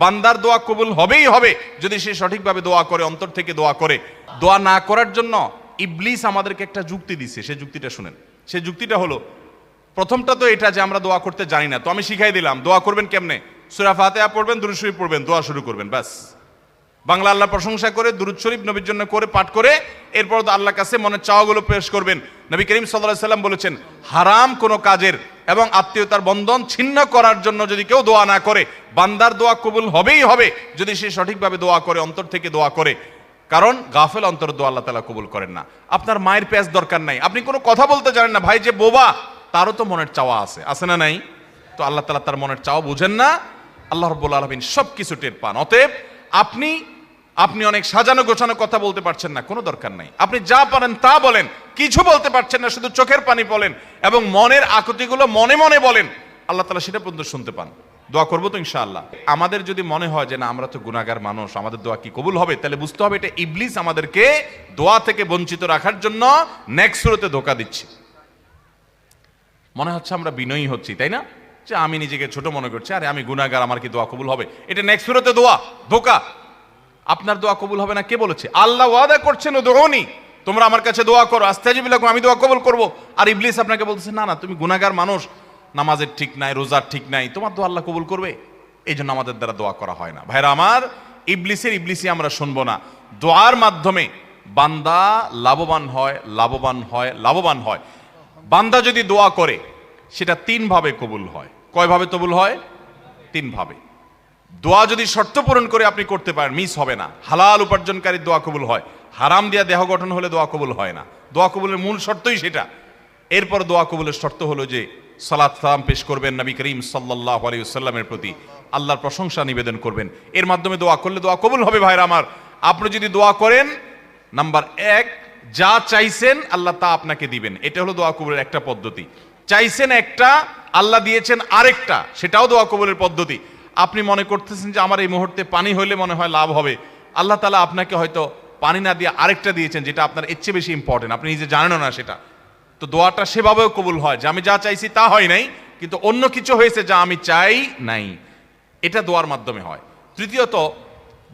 বান্দার দোয়া কবুল হবেই হবে যদি সে সঠিকভাবে দোয়া করে, অন্তর থেকে দোয়া করে। দোয়া না করার জন্য ইবলিস আমাদেরকে একটা যুক্তি দিচ্ছে, সেই যুক্তিটা শুনেন। সেই যুক্তিটা হলো, প্রথমটা তো এটা যে আমরা দোয়া করতে জানি না, তো আমি শিখাই দিলাম দোয়া করবেন কেমনে। সূরা ফাতিহা পড়বেন, দুরূদ শরীফ পড়বেন, দোয়া শুরু করবেন, ব্যাস। বাংলা আল্লাহর প্রশংসা করে, দুরূদ শরীফ নবীর জন্য করে পাঠ করে, এরপর তো আল্লাহর কাছে মনের চাওয়াগুলো পেশ করবেন। নবী করিম সাল্লাল্লাহু আলাইহি সাল্লাম বলেছেন, হারাম কোনো কাজের এবং আত্মীয়তার বন্ধন ছিন্ন করার জন্য যদি কেউ দোয়া না করে, বান্দার দোয়া কবুল হবেই হবে যদি সে সঠিকভাবে দোয়া করে, অন্তর থেকে দোয়া করে। কারণ গাফেল অন্তর দোয়া আল্লাহ তাআলা কবুল করেন না। আপনার মায়ের পেঁয়াজ দরকার নাই, আপনি কোনো কথা বলতে জানেন না, ভাই যে বোবা, তারও তো মনের চাওয়া আছে, আছে না নাই? তো আল্লাহ তাআলা তার মনের চাওয়া বুঝেন না? আল্লাহ রাব্বুল আলামিন সবকিছু টের পান। অতএব আপনি অনেক সাজানো গোছানো কথা বলতে পারছেন না, কোনো দরকার নাই। আপনি যা পারেন তা বলেন, কিছু বলতে পারছেন না, শুধু চোখের পানি বলেন এবং মনের আকুতিগুলো মনে মনে বলেন, আল্লাহ তাআলা সেটা পর্যন্ত শুনতে পান। দোয়া করবো তো ইনশাআল্লাহ। আমাদের যদি মনে হয় যে না, আমরা তো গুনাহগার মানুষ, আমাদের দোয়া কি কবুল হবে, তাহলে বুঝতে হবে এটা ইবলিস আমাদেরকে দোয়া থেকে বঞ্চিত রাখার জন্য নেক্সট সুরতে ধোঁকা দিচ্ছে। মনে হচ্ছে আমরা বিনয়ী হচ্ছি, তাই না? যে আমি নিজেকে ছোট মনে করছি, আরে আমি গুনাহগার, আমার কি দোয়া কবুল হবে? এটা নেক্সট সুরতে দোয়া, ধোঁকা। আপনার দোয়া কবুল হবে না কে বলেছে? আল্লাহ ওয়াদা করছেন, উদউনি, তোমরা আমার কাছে দোয়া করো, আস্তাজিব লাকুম, আমি দোয়া কবুল করব। আর ইবলিস আপনাকে বলতেছে না না, তুমি গুনাহগার মানুষ, নামাজের ঠিক নাই, রোজার ঠিক নাই, তোমার দোয়া আল্লাহ কবুল করবে? এই জন্য আমাদের দ্বারা দোয়া করা হয় না। ভাইরা আমার, ইবলিসি আমরা শুনবো না। দোয়ার মাধ্যমে বান্দা লাভবান হয়, লাভবান হয়, লাভবান হয়। বান্দা যদি দোয়া করে সেটা তিন ভাবে কবুল হয়। কয় ভাবে কবুল হয়? তিন ভাবে। দোয়া যদি শর্ত পূরণ করে আপনি করতে পারেন, মিস হবে না। হালাল উপার্জনকারী দোয়া কবুল হয়। হারাম দিয়া দেহ গঠন হলে দোয়া কবুল হয় না। দোয়া কবুলের মূল শর্তই সেটা। এরপর দোয়া কবুলের শর্ত হলো যে সালাত সালাম পেশ করবেন নবী করিম সাল্লাল্লাহু আলাইহি ওয়াসাল্লামের প্রতি, আল্লাহর প্রশংসা নিবেদন করবেন। এর মাধ্যমে দোয়া করলে দোয়া কবুল হবে। ভাইরা আমার, আপনি যদি দোয়া করেন, নাম্বার এক, যা চাইছেন আল্লাহ তা আপনাকে দিবেন। এটা হলো দোয়া কবুলের একটা পদ্ধতি। চাইছেন একটা, আল্লাহ দিয়েছেন আরেকটা, সেটাও দোয়া কবুলের পদ্ধতি। আপনি মনে করতেছেন যে আমার এই মুহূর্তে পানি হইলে মনে হয় লাভ হবে, আল্লাহ তাআলা আপনাকে হয়তো পানি না দিয়ে আরেকটা দিয়েছেন যেটা আপনার এর চেয়ে বেশি ইম্পর্টেন্ট, আপনি নিজে জানেনও না সেটা। তো দোয়াটা সেভাবেও কবুল হয় যে আমি যা চাইছি তা হয় নাই, কিন্তু অন্য কিছু হয়েছে যা আমি চাই নাই। এটা দোয়ার মাধ্যমে হয়। তৃতীয়ত,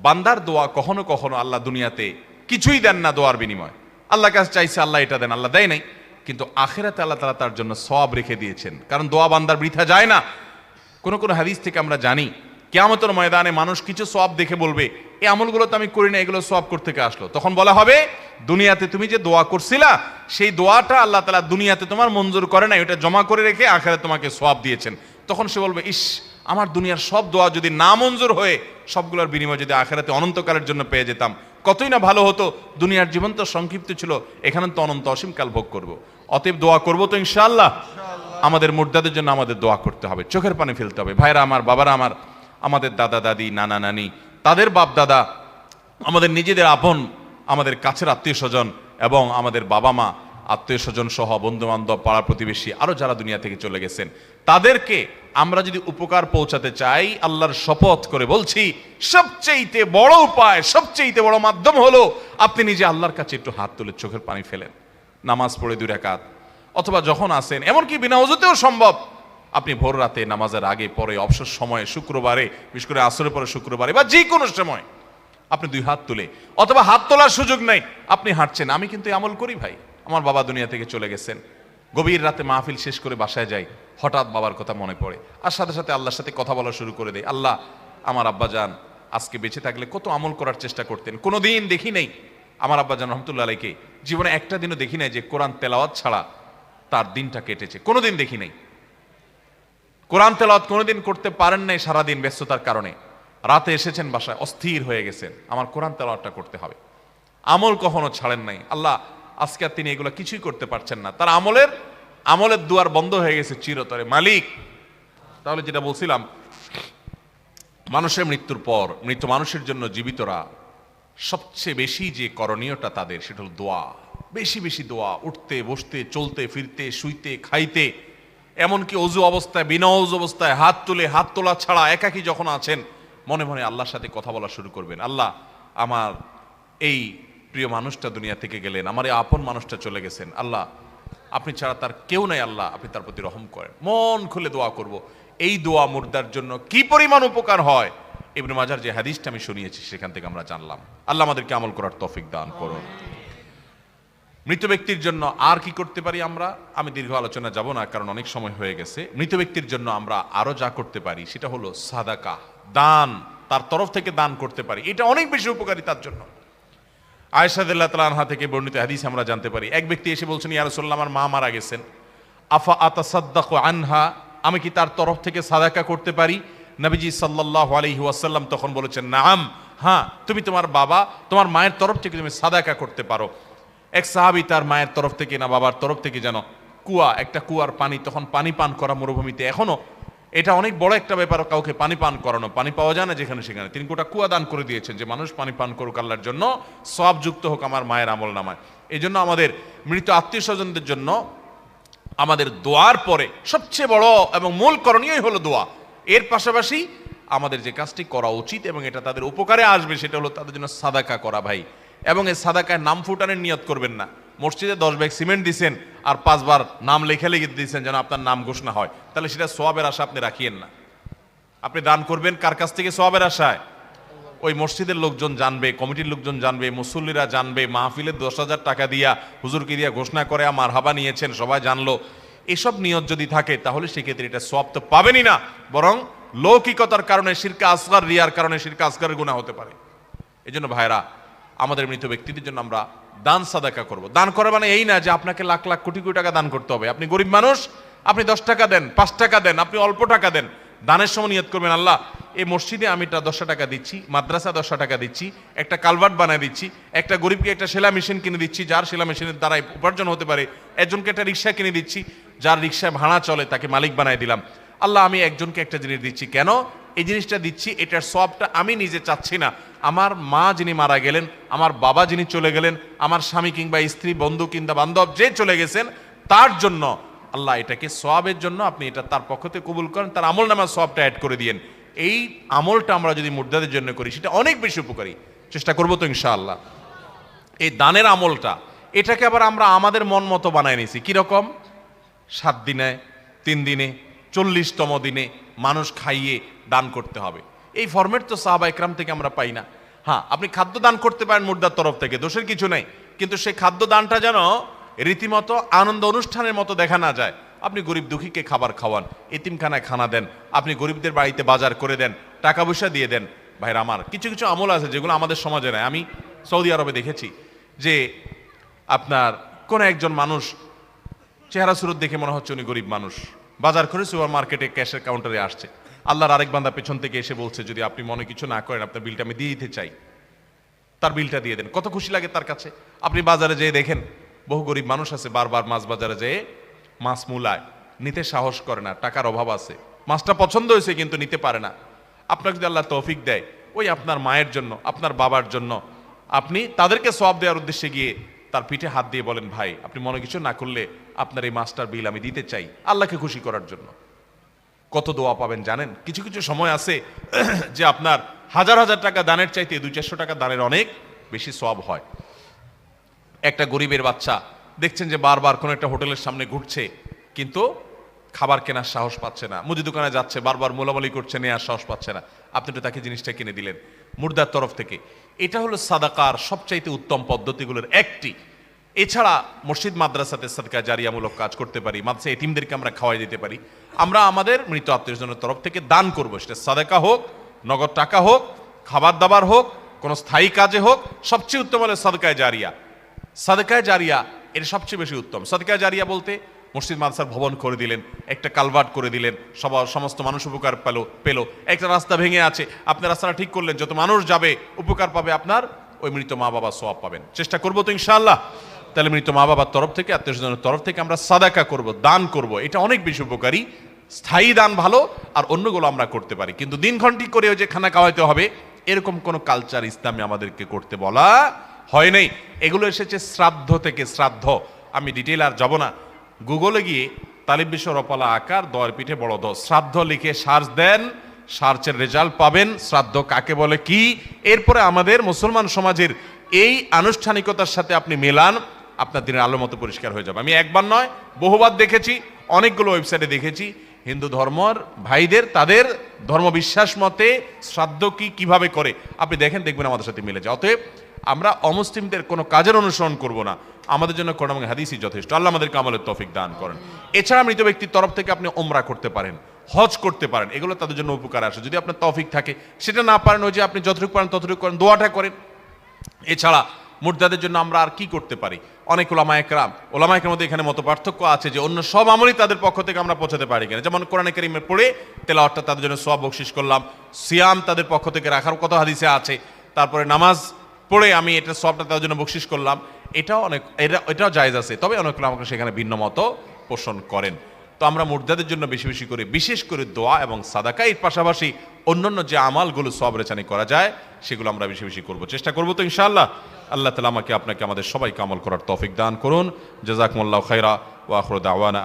বান্দার দোয়া কখনো কখনো আল্লাহ দুনিয়াতে কিছুই দেন না দোয়ার বিনিময়। আল্লাহর কাছে চাইছে, আল্লাহ এটা দেন, আল্লাহ দেয় নাই, কিন্তু আখিরাতে আল্লাহ তাআলা তার জন্য সওয়াব রেখে দিয়েছেন। কারণ দোয়া বান্দার বৃথা যায় না। কোন কোন হাদিস থেকে আমরা জানি কিয়ামতের ময়দানে মানুষ কিছু সওয়াব দেখে বলবে, এই আমলগুলো তো আমি করি না, এগুলো সওয়াব করতে থেকে আসলো। তখন বলা হবে, দুনিয়াতে তুমি যে দোয়া করছিলা সেই দোয়াটা আল্লাহ তাআলা দুনিয়াতে তোমার মঞ্জুর করে না, এটা জমা করে রেখে আখিরাতে তোমাকে সওয়াব দিয়েছেন। তখন সে বলবে, ইস, আমার দুনিয়ার সব দোয়া যদি না মঞ্জুর হয়ে সবগুলোর বিনিময় যদি আখিরাতে অনন্তকালের জন্য পেয়ে যেতাম, কতই না ভালো হতো। দুনিয়ার জীবন তো সংক্ষিপ্ত ছিল, এখানে তো অনন্ত অসীমকাল ভোগ করব। অতএব দোয়া করবো তো ইনশাআল্লাহ। আমাদের মুর্দাদের জন্য আমাদের দোয়া করতে হবে, চোখের পানি ফেলতে হবে। ভাইরা আমার, বাবারা আমার, আমাদের দাদা দাদি, নানা নানি, তাদের বাপ দাদা, আমাদের নিজেদের আপন, আমাদের কাছের আত্মীয় স্বজন এবং আমাদের বাবা মা, আত্মীয় স্বজন সহ বন্ধু বান্ধব, পাড়া প্রতিবেশী, আরো যারা দুনিয়া থেকে চলে গেছেন, তাদেরকে আমরা যদি উপকার পৌঁছাতে চাই, আল্লাহর শপথ করে বলছি, সবচেয়ে বড় উপায়, সবচেয়ে বড় মাধ্যম হলো আপনি নিজে আল্লাহর কাছে একটু হাত তুলে চোখের পানি ফেলেন, নামাজ পড়ে 2 রাকাত, অথবা যখন আসেন, এমনকি বিনা ওযুতেও সম্ভব, আপনি ভোর রাতে নামাজের আগে পরে, অবসর সময়ে, শুক্রবারে, বিশেষ করে আসরের পরে শুক্রবারে বা যে কোনো সময় আপনি 2 হাত তুলে, অথবা হাত তোলার সুযোগ নাই, আপনি হাঁটছেন। আমি কিন্তু আমল করি ভাই। আমার বাবা দুনিয়া থেকে চলে গেছেন, গভীর রাতে মাহফিল শেষ করে বাসায় যাই, হঠাৎ বাবার কথা মনে পড়ে, আর সাথে সাথে আল্লাহর সাথে কথা বলা শুরু করে দেয়। আল্লাহ, আমার আব্বাজান আজকে বেঁচে থাকলে কত আমল করার চেষ্টা করতেন, কোনোদিন দেখি নাই আমার আব্বাজান রহমতুল্লাহ আলাইকে জীবনে একটা দিনও দেখি নাই যে কোরআন তেলাওয়াত ছাড়া তার দিনটা কেটেছে, কোনোদিন দেখি নাই। কোরআন তেলাওয়াত কোনোদিন করতে পারেন নাই সারাদিন ব্যস্ততার কারণে, রাতে এসেছেন বাসায় অস্থির হয়ে গেছেন, আমার কোরআন তেলাওয়াতটা করতে হবে। আমল কখনো ছাড়েন নাই। আল্লাহ, আজকে আর তিনি এগুলো কিছুই করতে পারছেন না, তার আমলের দুয়ার বন্ধ হয়ে গেছে চিরতরে। মালিক, তাহলে যেটা বলছিলাম, মানুষের মৃত্যুর পর মৃত মানুষের জন্য জীবিতরা সবচেয়ে বেশি যে করণীয়টা তাদের, সেটা হল দোয়া। বেশি বেশি দোয়া, উঠতে বসতে, চলতে ফিরতে, শুইতে খাইতে, এমনকি অজু অবস্থায়, বিনা অজু অবস্থায় হাত তুলে, হাত তোলা ছাড়া একাকী যখন আছেন, মনে মনে আল্লাহর সাথে কথা বলা শুরু করবেন। আল্লাহ, আমার এই প্রিয় মানুষটা দুনিয়া থেকে গেলেন, আমার এই আপন মানুষটা চলে গেছেন, আল্লাহ আপনি ছাড়া তার কেউ নাই, আল্লাহ আপনি তার প্রতি রহম করেন। মন খুলে দোয়া করব। এই দোয়া মুর্দার জন্য কি পরিমাণ উপকার হয়, ইবনে মাজার যে হাদিসটা আমি শুনিয়েছি সেখান থেকে আমরা জানলাম। আল্লাহ আমাদেরকে আমল করার তৌফিক দান করুন। মৃত ব্যক্তির জন্য আর কি করতে পারি আমরা, আমি দীর্ঘ আলোচনা যাব না কারণ অনেক সময় হয়ে গেছে। মৃত ব্যক্তির জন্য আমরা আরো যা করতে পারি সেটা হলো সাদাকা, দান, তার তরফ থেকে দান করতে পারি, এটা অনেক বেশি উপকারী তার জন্য। আয়েশা রাদিয়াল্লাহু তাআলা আনহা থেকে বর্ণিত হাদিস আমরা জানতে পারি, এক ব্যক্তি এসে বলছেন, ইয়া রাসূলুল্লাহ, আমার মা মারা গেছেন, আফা আতাসাদ্দাকু আনহা, আমি কি তার তরফ থেকে সাদাকা করতে পারি? নবীজি সাল্লাল্লাহু আলাইহি ওয়াসাল্লাম তখন বলেছেন, নাম, হ্যাঁ, তুমি তোমার বাবা, তোমার মায়ের তরফ থেকে তুমি সাদাকা করতে পারো। এক সাহাবী তার মায়ের তরফ থেকে না বাবার তরফ থেকে যেন একটা কুয়ার পানি, তখন পানি পান করা মরুভূমিতে, এখনো এটা অনেক বড় একটা ব্যাপার, কাউকে পানি পান করানো, পানি পাওয়া যায় না যেখানে সেখানে, তিনি গোটা কুয়া দান করে দিয়েছেন যে মানুষ পানি পান করুক আল্লাহর জন্য, সওয়াব যুক্ত হোক আমার মায়ের আমল নামায়। এই জন্য আমাদের মৃত আত্মীয় স্বজনদের জন্য আমাদের দোয়ার পরে সবচেয়ে বড় এবং মূল করণীয় হলো দোয়া। এর পাশাপাশি আমাদের যে কাজটি করা উচিত এবং এটা তাদের উপকারে আসবে সেটা হলো তাদের জন্য সাদাকা করা ভাই। এবং এই সাদাকায় নাম ফুটানোর নিয়ত করবেন না। মসজিদে 10 ব্যাগ সিমেন্ট দিচ্ছেন আর 5 বার নাম লেখে দিচ্ছেন যেন আপনার নাম ঘোষণা হয়, তাহলে সেটা সওয়াবের আশা আপনি রাখিয়েন না। আপনি দান করবেন কার কাছ থেকে? সওয়াবের আশায়। ওই মসজিদের লোকজন জানবে, কমিটির লোকজন জানবে, মুসল্লিরা জানবে, মাহফিলে 10,000 টাকা দিয়া হুজুরকে দিয়া ঘোষণা করে আমার হাবা নিয়েছেন, সবাই জানলো, এসব নিয়ত যদি থাকে তাহলে সেক্ষেত্রে এটা সওয়াব তো পাবেনই না, বরং লৌকিকতার কারণে, শিরকে আসগার, রিয়ার কারণে শিরকে আসগারের গুনাহ হতে পারে। এই জন্য ভাইরা, আমাদের মৃত ব্যক্তিদের জন্য আমরা দান সাদাকা করব। দান করা মানে এই না যে আপনাকে লাখ লাখ কোটি কোটি টাকা দান করতে হবে। আপনি গরিব মানুষ, আপনি 10 টাকা দেন, 5 টাকা দেন, আপনি অল্প টাকা দেন। দানের সময় নিয়ত করবেন, আল্লাহ এই মসজিদে আমি 10 টাকা দিচ্ছি, মাদ্রাসা 10 টাকা দিচ্ছি, একটা কালভার্ট বানিয়ে দিচ্ছি, একটা গরিবকে একটা সেলাই মেশিন কিনে দিচ্ছি যার সেলাই মেশিনের দ্বারা উপার্জন হতে পারে, একজনকে একটা রিক্সা কিনে দিচ্ছি যার রিক্সায় ভাড়া চলে তাকে মালিক বানায় দিলাম। আল্লাহ আমি একজনকে একটা জিনিস দিচ্ছি, কেন এই জিনিসটা দিচ্ছি? এটার সওয়াবটা আমি নিজে চাচ্ছি না, আমার মা যিনি মারা গেলেন, আমার বাবা যিনি চলে গেলেন, আমার স্বামী কিংবা স্ত্রী, বন্ধু কিংবা বান্ধব যে চলে গেছেন তার জন্য আল্লাহ এটাকে সওয়াবের জন্য আপনি এটা তার পক্ষ থেকে কবুল করেন, তার আমল নামার সওয়াবটা অ্যাড করে দিয়েন। এই আমলটা আমরা যদি মুর্দাদের জন্য করি সেটা অনেক বেশি উপকারী। চেষ্টা করবো তো ইনশাআল্লাহ। এই দানের আমলটা, এটাকে আবার আমরা আমাদের মন মতো বানায় নিয়েছি। কিরকম? 7 দিনে, 3 দিনে, 40তম দিনে মানুষ খাইয়ে দান করতে হবে, এই ফরম্যাট তো সাহাবা ইকরাম থেকে আমরা পাই না। হ্যাঁ, আপনি খাদ্য দান করতে পারেন মুর্দার তরফ থেকে, দোষের কিছু নেই, কিন্তু সেই খাদ্য দানটা যেন রীতিমতো আনন্দ অনুষ্ঠানের মতো দেখা না যায়। আপনি গরিব দুঃখীকে খাবার খাওয়ান, এতিমখানায় খানা দেন, আপনি গরিবদের বাড়িতে বাজার করে দেন, টাকা পয়সা দিয়ে দেন। ভাইরা আমার, কিছু কিছু আমল আছে যেগুলো আমাদের সমাজে নাই। আমি সৌদি আরবে দেখেছি যে আপনার কোন একজন মানুষ চেহারা সুরত দেখে মনে হচ্ছে উনি গরিব মানুষ, বাজার করে সুপার মার্কেটে ক্যাশের কাউন্টারে আসছে, আল্লাহর আরেক বান্দা পেছন থেকে এসে বলছে, যদি আপনি মনে কিছু না করেন আপনার বিলটা আমি দিয়ে দিতে চাই, তার বিলটা দিয়ে দেন। কত খুশি লাগে তার কাছে। আপনি বাজারে যেয়ে দেখেন, বহু গরিব মানুষ আছে বারবার মাছ বাজারে যেয়ে মাছ মূলায় নিতে সাহস করে না, টাকার অভাব আছে, মাছটা পছন্দ হয়েছে কিন্তু নিতে পারে না। আপনাকে যদি আল্লাহ তৌফিক দেয়, ওই আপনার মায়ের জন্য, আপনার বাবার জন্য আপনি তাদেরকে সওয়াব দেওয়ার উদ্দেশ্যে গিয়ে তার পিঠে হাত দিয়ে বলেন, ভাই আপনি মনে কিছু না করলে আপনার এই মাছটার বিল আমি দিতে চাই, আল্লাহকে খুশি করার জন্য। কত দোয়া পাবেন জানেন? কিছু কিছু সময় আছে যে আপনার হাজার হাজার টাকা দানের চাইতে 200-400 টাকা দানের অনেক বেশি সওয়াব হয়। একটা গরিবের বাচ্চা দেখছেন যে বারবার কোনো একটা হোটেলের সামনে ঘুরছে, কিন্তু খাবার কেনার সাহস পাচ্ছে না, মুদি দোকানে যাচ্ছে, বারবার মোলামুলি করছে, নেওয়ার সাহস পাচ্ছে না, আপনি তো তাকে জিনিসটা কিনে দিলেন মুর্দার তরফ থেকে। এটা হলো সাদাকার সবচাইতে উত্তম পদ্ধতিগুলোর একটি। এছাড়া মসজিদ মাদ্রাসাতে সাদকা জারিয়ামূলক কাজ করতে পারি, মাদ্রাসা এতিমদেরকে আমরা খাওয়াই দিতে পারি। আমরা আমাদের মৃত আত্মীয়স্বজনের তরফ থেকে দান করব, সেটা সাদাকা হোক, নগদ টাকা হোক, খাবার দাবার হোক, কোনো স্থায়ী কাজে হোক, সবচেয়ে উত্তম হলো সাদকায়ে জারিয়া। সাদকায়ে জারিয়া এটা সবচেয়ে বেশি উত্তম। সাদকায়ে জারিয়া বলতে মসজিদ মাদ্রাসার ভবন করে দিলেন, একটা কালভার্ট করে দিলেন, সমস্ত মানুষ উপকার পেল। একটা রাস্তা ভেঙে আছে, আপনি রাস্তাটা ঠিক করলেন, যত মানুষ যাবে উপকার পাবে, আপনার ওই মৃত মা বাবা সওয়াব পাবেন। চেষ্টা করবো তো ইনশাআল্লাহ। তাহলে মৃত মা বাবার তরফ থেকে, আত্মীয় স্বজনের তরফ থেকে আমরা সাদাকা করব, দান করব, এটা অনেক বেশি উপকারী। স্থায়ী দান ভালো, আর অন্যগুলো আমরা করতে পারি, কিন্তু দিন ঘন্টি করে যে খানা খাওয়াইতে হবে এরকম কোন কালচার ইসলামে আমাদেরকে করতে বলা হয় নাই। এগুলো এসেছে শ্রাদ্ধ থেকে। শ্রাদ্ধ আমি ডিটেইল আর যাব না, গুগলে গিয়ে তালিব বিশ্ব রপালা আকার দয়ের পিঠে বড় দ শ্রাদ্ধ লিখে সার্চ দেন, সার্চের রেজাল্ট পাবেন, শ্রাদ্ধ কাকে বলে কি। এরপরে আমাদের মুসলমান সমাজের এই আনুষ্ঠানিকতার সাথে আপনি মেলান, আপনার দিনের আলো মতো পরিষ্কার হয়ে যাবে। আমি একবার নয় বহুবার দেখেছি, অনেকগুলো ওয়েবসাইটে দেখেছি হিন্দু ধর্মর ভাইদের তাদের ধর্মবিশ্বাস মতে শ্রাদ্ধ কিভাবে করে আপনি দেখবেন আমাদের সাথে মিলে যায়। অতএব আমরা অমুসলিমদের কোনো কাজের অনুসরণ করব না, আমাদের জন্য কোরআন এবং হাদিসই যথেষ্ট। আল্লাহ আমাদেরকে আমলের তৌফিক দান করেন। এছাড়া মৃত ব্যক্তির তরফ থেকে আপনি ওমরা করতে পারেন, হজ করতে পারেন, এগুলো তাদের জন্য উপকার আসে। যদি আপনার তৌফিক থাকে, সেটা না পারেন ওই যে আপনি যতটুকু পারেন ততটুকু করেন, দোয়াটা করেন। এছাড়া মুর্দাদের জন্য আমরা আর কি করতে পারি? অনেক ওলামা একরামের মধ্যে এখানে মত পার্থক্য আছে যে অন্য সব আমলই তাদের পক্ষ থেকে আমরা পৌঁছাতে পারি কিনা। যেমন কোরআনে কারীমের পড়ে তেলাওয়াতটা তাদের জন্য সওয়াব বকশিশ করলাম, সিয়াম তাদের পক্ষ থেকে রাখার কত হাদিসে আছে, তারপরে নামাজ পড়ে আমি এটা সওয়াবটা তাদের জন্য বকশিশ করলাম, এটাও জায়েজ আছে। তবে অনেক আমাকে সেখানে ভিন্ন মত পোষণ করেন। তো আমরা মুর্দাদের জন্য বেশি বেশি করে, বিশেষ করে দোয়া এবং সাদাকা, এর পাশাপাশি অন্যান্য যে আমালগুলো সওয়াব রেচানি করা যায় সেগুলো আমরা বেশি বেশি করব, চেষ্টা করব। তো ইনশাআল্লাহ আল্লাহ তাআলা আমাকে আপনাকে আমাদের সবাইকে আমল করার তৌফিক দান করুন। জাযাকুমুল্লাহু খাইরা ওয়া আখিরু দাওয়ানা।